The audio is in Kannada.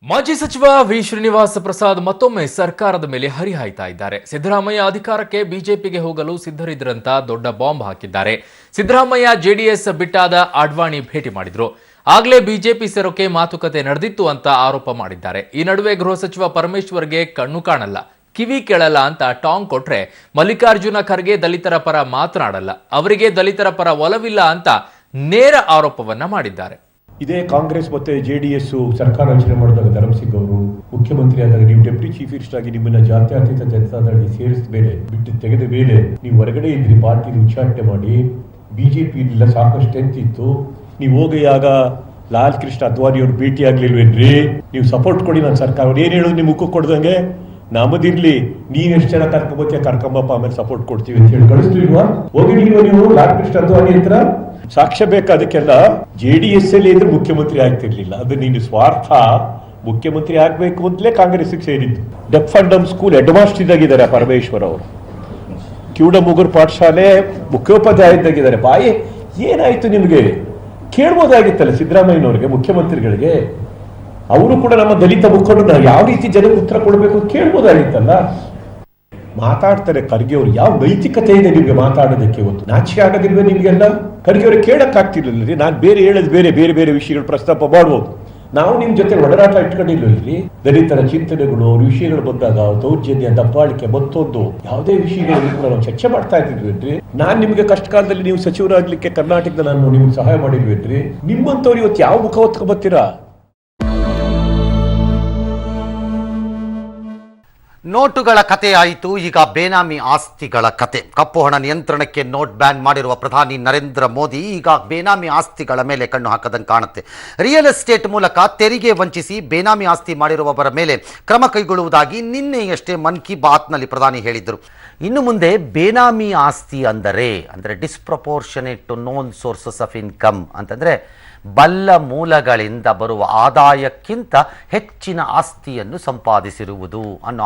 ಮಾಜಿ ಸಚಿವ ವಿ ಶ್ರೀನಿವಾಸ ಪ್ರಸಾದ್ ಮತ್ತೊಮ್ಮೆ ಸರ್ಕಾರದ ಮೇಲೆ ಹರಿಹಾಯ್ತಾ ಇದ್ದಾರೆ. ಸಿದ್ದರಾಮಯ್ಯ ಅಧಿಕಾರಕ್ಕೆ ಬಿಜೆಪಿಗೆ ಹೋಗಲು ಸಿದ್ಧರಿದ್ರಂತ ದೊಡ್ಡ ಬಾಂಬ್ ಹಾಕಿದ್ದಾರೆ. ಸಿದ್ದರಾಮಯ್ಯ ಜೆಡಿಎಸ್ ಬಿಟ್ಟಾದ ಅಡ್ವಾಣಿ ಭೇಟಿ ಮಾಡಿದ್ರು. ಆಗ್ಲೇ ಬಿಜೆಪಿ ಸೇರೋಕೆ ಮಾತುಕತೆ ನಡೆದಿತ್ತು ಅಂತ ಆರೋಪ ಮಾಡಿದ್ದಾರೆ. ಈ ನಡುವೆ ಗೃಹ ಸಚಿವ ಪರಮೇಶ್ವರ್ಗೆ ಕಣ್ಣು ಕಾಣಲ್ಲ, ಕಿವಿ ಕೇಳಲ್ಲ ಅಂತ ಟಾಂಗ್ ಕೊಟ್ರೆ ಮಲ್ಲಿಕಾರ್ಜುನ ಖರ್ಗೆ ದಲಿತರ ಪರ ಮಾತನಾಡಲ್ಲ, ಅವರಿಗೆ ದಲಿತರ ಪರ ಒಲವಿಲ್ಲ ಅಂತ ನೇರ ಆರೋಪವನ್ನ ಮಾಡಿದ್ದಾರೆ. ಇದೇ ಕಾಂಗ್ರೆಸ್ ಮತ್ತೆ ಜೆಡಿಎಸ್ ಸರ್ಕಾರ ರಚನೆ ಮಾಡಿದಾಗ ಧರ್ಮಸಿಂಗ್ ಅವರು ಮುಖ್ಯಮಂತ್ರಿ ಆದಾಗ ನೀವು ಡೆಪ್ಯೂಟಿ ಚೀಫ್ ಮಿನಿಸ್ಟರ್ ಆಗಿ ನಿಮ್ಮನ್ನ ಜಾತ್ಯತೀತ ಜನತಾದಳಕ್ಕೆ ಸೇರಿಸಿದ ಮೇಲೆ ಬಿಟ್ಟು ತೆಗೆದ ಮೇಲೆ ನೀವು ಹೊರಗಡೆ ಇದ್ರಿ, ಪಾರ್ಟಿ ಉಚ್ಚಾಟನೆ ಮಾಡಿ. ಬಿಜೆಪಿ ಇಲ್ಲ, ಸಾಕಷ್ಟು ಸ್ಟ್ರೆಂತ್ ಇತ್ತು. ನೀವು ಹೋಗಿಯಾಗ ಲಾಲ್ ಕೃಷ್ಣ ಅದ್ವಾನಿ ಅವ್ರು ಭೇಟಿ ಆಗ್ಲಿಲ್ವೇನ್ರಿ? ನೀವು ಸಪೋರ್ಟ್ ಕೊಡಿ ನಾನು ಸರ್ಕಾರ. ಅವ್ರು ಏನ್ ಹೇಳೋದು, ನಿಮ್ ಮುಖ ಕೊಡ್ದಂಗೆ ನಮ್ಮದಿರ್ಲಿ, ನೀವ್ ಎಷ್ಟು ಜನ ಕರ್ಕೊಂಬಪ್ಪ ಆಮೇಲೆ ಸಪೋರ್ಟ್ ಕೊಡ್ತೀವಿ ಅಂತ ಹೇಳಿ ಕಳಿಸ್ಲಿಲ್ವಾ? ಹೋಗಿರ್ಲಿಲ್ವ ನೀವು ಲಾಲ್ ಕೃಷ್ಣ ಅದ್ವಾನಿ ಹತ್ರ? ಸಾಕ್ಷ್ಯ ಬೇಕು ಅದಕ್ಕೆಲ್ಲ. ಜೆಡಿಎಸ್ ಅಲ್ಲಿ ಇದ್ರೆ ಮುಖ್ಯಮಂತ್ರಿ ಆಗ್ತಿರ್ಲಿಲ್ಲ. ಅದು ನೀನು ಸ್ವಾರ್ಥ. ಮುಖ್ಯಮಂತ್ರಿ ಆಗ್ಬೇಕು ಅಂತಲೇ ಕಾಂಗ್ರೆಸ್ಗೆ ಸೇರಿದ್ದು. Deaf and dumb school head master ಇದ್ದಾಗಿದ್ದಾರೆ ಪರಮೇಶ್ವರ್ ಅವರು. ಕಿವುಡ ಮುಗುರು ಪಾಠಶಾಲೆ ಮುಖ್ಯೋಪಾಧ್ಯಾಯ ಇದ್ದಾಗಿದ್ದಾರೆ. ಬಾಯಿ ಏನಾಯ್ತು ನಿಮ್ಗೆ? ಕೇಳ್ಬೋದಾಗಿತ್ತಲ್ಲ ಸಿದ್ದರಾಮಯ್ಯನವ್ರಿಗೆ, ಮುಖ್ಯಮಂತ್ರಿಗಳಿಗೆ. ಅವರು ಕೂಡ ನಮ್ಮ ದಲಿತ ಮುಖಂಡರು ಯಾವ ರೀತಿ ಜನಕ್ಕೆ ಉತ್ತರ ಕೊಡಬೇಕು ಕೇಳ್ಬೋದಾಗಿತ್ತಲ್ಲ. ಮಾತಾಡ್ತಾರೆ ಖರ್ಗೆ ಅವರು. ಯಾವ ನೈತಿಕತೆ ಇದೆ ನಿಮ್ಗೆ ಮಾತಾಡೋದಕ್ಕೆ? ಇವತ್ತು ನಾಚಿಕೆ ಆಗೋದಿಲ್ವೇ ನಿಮ್ಗೆಲ್ಲ? ಖರ್ಗೆ ಅವ್ರಿಗೆ ಕೇಳಕ್ ಆಗ್ತಿರ್ಲಿಲ್ಲ. ನಾನು ಬೇರೆ ಹೇಳೋದು ಬೇರೆ ಬೇರೆ ವಿಷಯಗಳು ಪ್ರಸ್ತಾಪ ಮಾಡ್ಬೋದು. ನಾವು ನಿಮ್ ಜೊತೆ ಒಡನಾಟ ಇಟ್ಕೊಂಡಿಲ್ಲರಿ. ದಲಿತರ ಚಿಂತನೆಗಳು, ಅವ್ರ ವಿಷಯಗಳು ಬಂದಾಗ ದೌರ್ಜನ್ಯ, ದಬ್ಬಾಳಿಕೆ, ಮತ್ತೊಂದು ಯಾವುದೇ ವಿಷಯಗಳಲ್ಲಿ ಕೂಡ ನಾವು ಚರ್ಚೆ ಮಾಡ್ತಾ ಇದ್ದಿದ್ವಿ. ನಾನ್ ನಿಮ್ಗೆ ಕಷ್ಟ ಕಾಲದಲ್ಲಿ ನೀವು ಸಚಿವರಾಗ್ಲಿಕ್ಕೆ ಕರ್ನಾಟಕದ ನಾನು ನಿಮ್ಗೆ ಸಹಾಯ ಮಾಡಿದ್ವಿ. ನಿಮ್ಮಂತವ್ರು ಇವತ್ತು ಯಾವ ಮುಖ ಹೊತ್ಕೊಂಡ್ ಬರ್ತೀರಾ? ನೋಟುಗಳ ಕತೆ ಆಯಿತು, ಈಗ ಬೇನಾಮಿ ಆಸ್ತಿಗಳ ಕತೆ. ಕಪ್ಪು ಹಣ ನಿಯಂತ್ರಣಕ್ಕೆ ನೋಟ್ ಬ್ಯಾನ್ ಮಾಡಿರುವ ಪ್ರಧಾನಿ ನರೇಂದ್ರ ಮೋದಿ ಈಗ ಬೇನಾಮಿ ಆಸ್ತಿಗಳ ಮೇಲೆ ಕಣ್ಣು ಹಾಕದಂಗೆ ಕಾಣುತ್ತೆ. ರಿಯಲ್ ಎಸ್ಟೇಟ್ ಮೂಲಕ ತೆರಿಗೆ ವಂಚಿಸಿ ಬೇನಾಮಿ ಆಸ್ತಿ ಮಾಡಿರುವವರ ಮೇಲೆ ಕ್ರಮ ಕೈಗೊಳ್ಳುವುದಾಗಿ ನಿನ್ನೆಯಷ್ಟೇ ಮನ್ ಕಿ ಬಾತ್ನಲ್ಲಿ ಪ್ರಧಾನಿ ಹೇಳಿದ್ದರು. ಇನ್ನು ಮುಂದೆ ಬೇನಾಮಿ ಆಸ್ತಿ ಅಂದರೆ disproportionate to known sources of income ಅಂತಂದರೆ ಬಲ್ಲ ಮೂಲಗಳಿಂದ ಬರುವ ಆದಾಯಕ್ಕಿಂತ ಹೆಚ್ಚಿನ ಆಸ್ತಿಯನ್ನು ಸಂಪಾದಿಸಿರುವುದು ಅನ್ನೋ